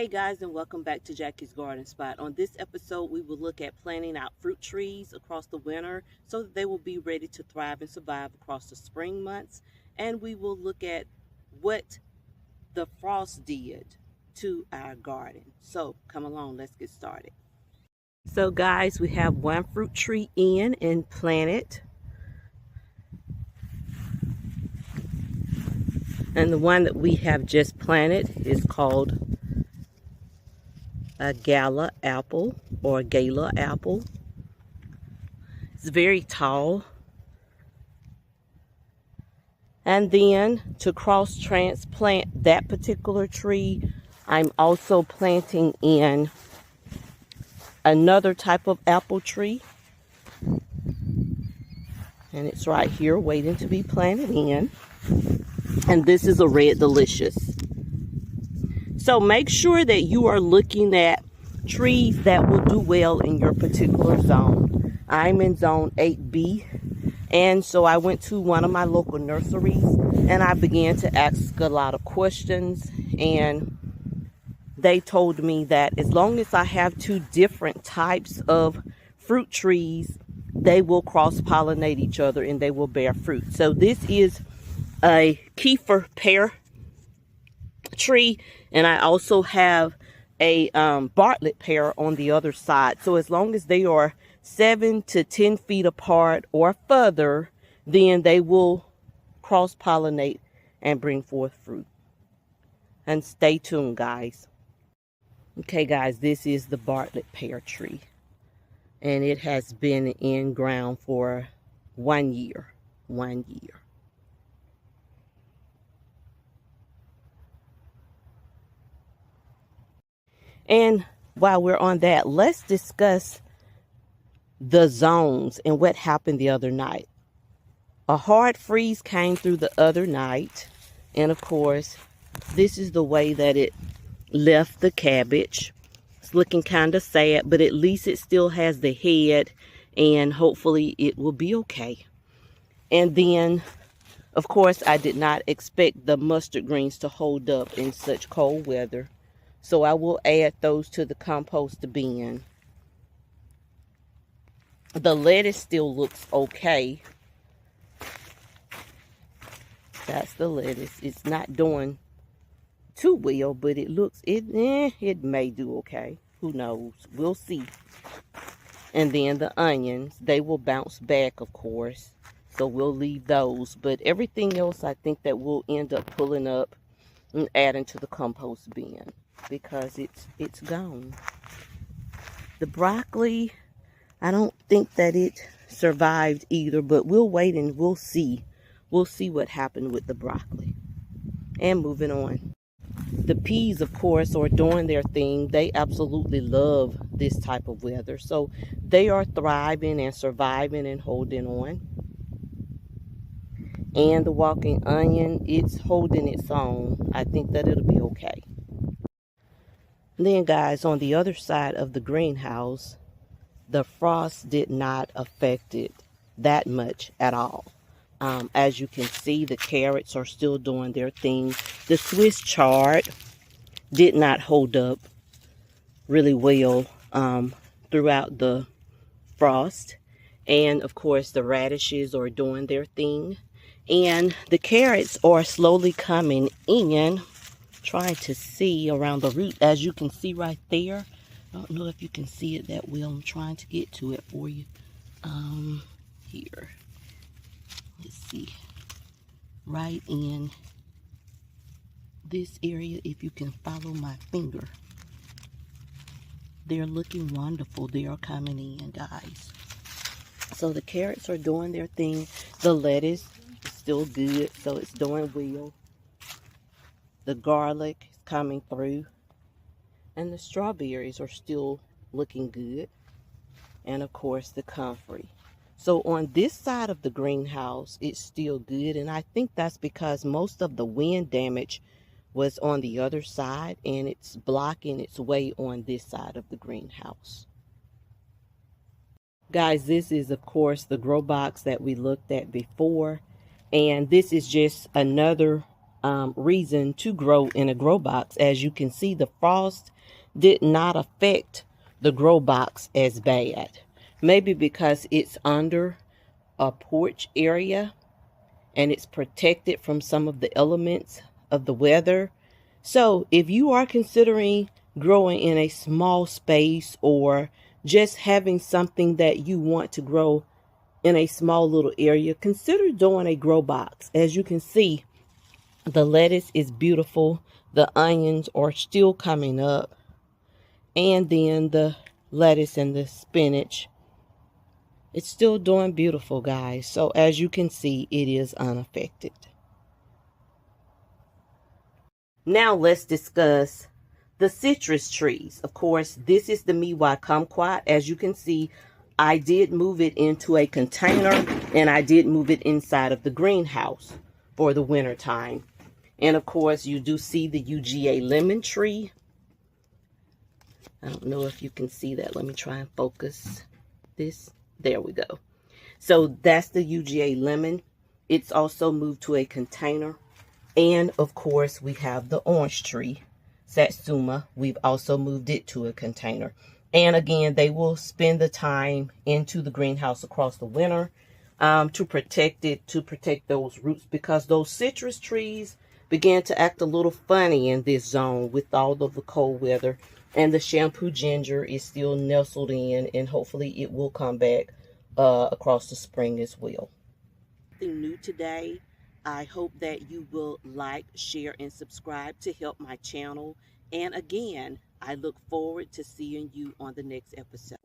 Hey guys, and welcome back to Jackie's Garden Spot. On this episode, we will look at planting out fruit trees across the winter so that they will be ready to thrive and survive across the spring months. And we will look at what the frost did to our garden. So come along, let's get started. So guys, we have one fruit tree in and planted. And the one that we have just planted is called a gala apple or a gala apple. It's very tall. And then to cross transplant that particular tree, I'm also planting in another type of apple tree. And it's right here waiting to be planted in. And this is a Red Delicious. So make sure that you are looking at trees that will do well in your particular zone. I'm in zone 8B, and so I went to one of my local nurseries and I began to ask a lot of questions, and they told me that as long as I have two different types of fruit trees, they will cross-pollinate each other and they will bear fruit. So this is a kefir pear tree, and I also have a Bartlett pear on the other side. So as long as they are 7 to 10 feet apart or further, then they will cross-pollinate and bring forth fruit. And stay tuned, guys. Okay, guys, this is the Bartlett pear tree, and it has been in ground for 1 year. 1 year. And while we're on that, let's discuss the zones and what happened the other night. A hard freeze came through the other night. And of course, this is the way that it left the cabbage. It's looking kind of sad, but at least it still has the head, and hopefully it will be okay. And then, of course, I did not expect the mustard greens to hold up in such cold weather. So I will add those to the compost bin. The lettuce still looks okay. That's the lettuce. It's not doing too well, but it looks, it may do okay. Who knows? We'll see. And then the onions, they will bounce back, of course. So we'll leave those. But everything else, I think that we'll end up pulling up and adding to the compost bin, because it's gone. The broccoli, I don't think that it survived either, but we'll wait and we'll see. We'll see what happened with the broccoli. And moving on. The peas, of course, are doing their thing. They absolutely love this type of weather. So they are thriving and surviving and holding on. And the walking onion, it's holding its own. I think that it'll be okay. Then, guys, on the other side of the greenhouse, the frost did not affect it that much at all. As you can see, the carrots are still doing their thing. The Swiss chard did not hold up really well throughout the frost. And, of course, the radishes are doing their thing. And the carrots are slowly coming in. Trying to see around the root, as you can see right there. I don't know if you can see it that well. I'm trying to get to it for you. Here. Let's see. Right in this area, if you can follow my finger. They're looking wonderful. They are coming in, guys. So the carrots are doing their thing. The lettuce is still good, so it's doing well. The garlic is coming through. And the strawberries are still looking good. And of course the comfrey. So on this side of the greenhouse, it's still good. And I think that's because most of the wind damage was on the other side. And it's blocking its way on this side of the greenhouse. Guys, this is of course the grow box that we looked at before. And this is just another reason to grow in a grow box. As you can see, the frost did not affect the grow box as bad. Maybe because it's under a porch area and it's protected from some of the elements of the weather. So if you are considering growing in a small space or just having something that you want to grow in a small little area, consider doing a grow box. As you can see, the lettuce is beautiful. The onions are still coming up. And then the lettuce and the spinach, it's still doing beautiful, guys. So as you can see, it is unaffected. Now let's discuss the citrus trees. Of course, this is the Miwa Kumquat. As you can see, I did move it into a container and I did move it inside of the greenhouse for the winter time. And of course, you do see the UGA lemon tree. I don't know if you can see that. Let me try and focus this. There we go. So that's the UGA lemon. It's also moved to a container. And of course, we have the orange tree, Satsuma. We've also moved it to a container. And again, they will spend the time into the greenhouse across the winter to protect it, to protect those roots, because those citrus trees began to act a little funny in this zone with all of the cold weather. And the shampoo ginger is still nestled in, and hopefully it will come back across the spring as well. Something new today. I hope that you will like, share, and subscribe to help my channel. And again, I look forward to seeing you on the next episode.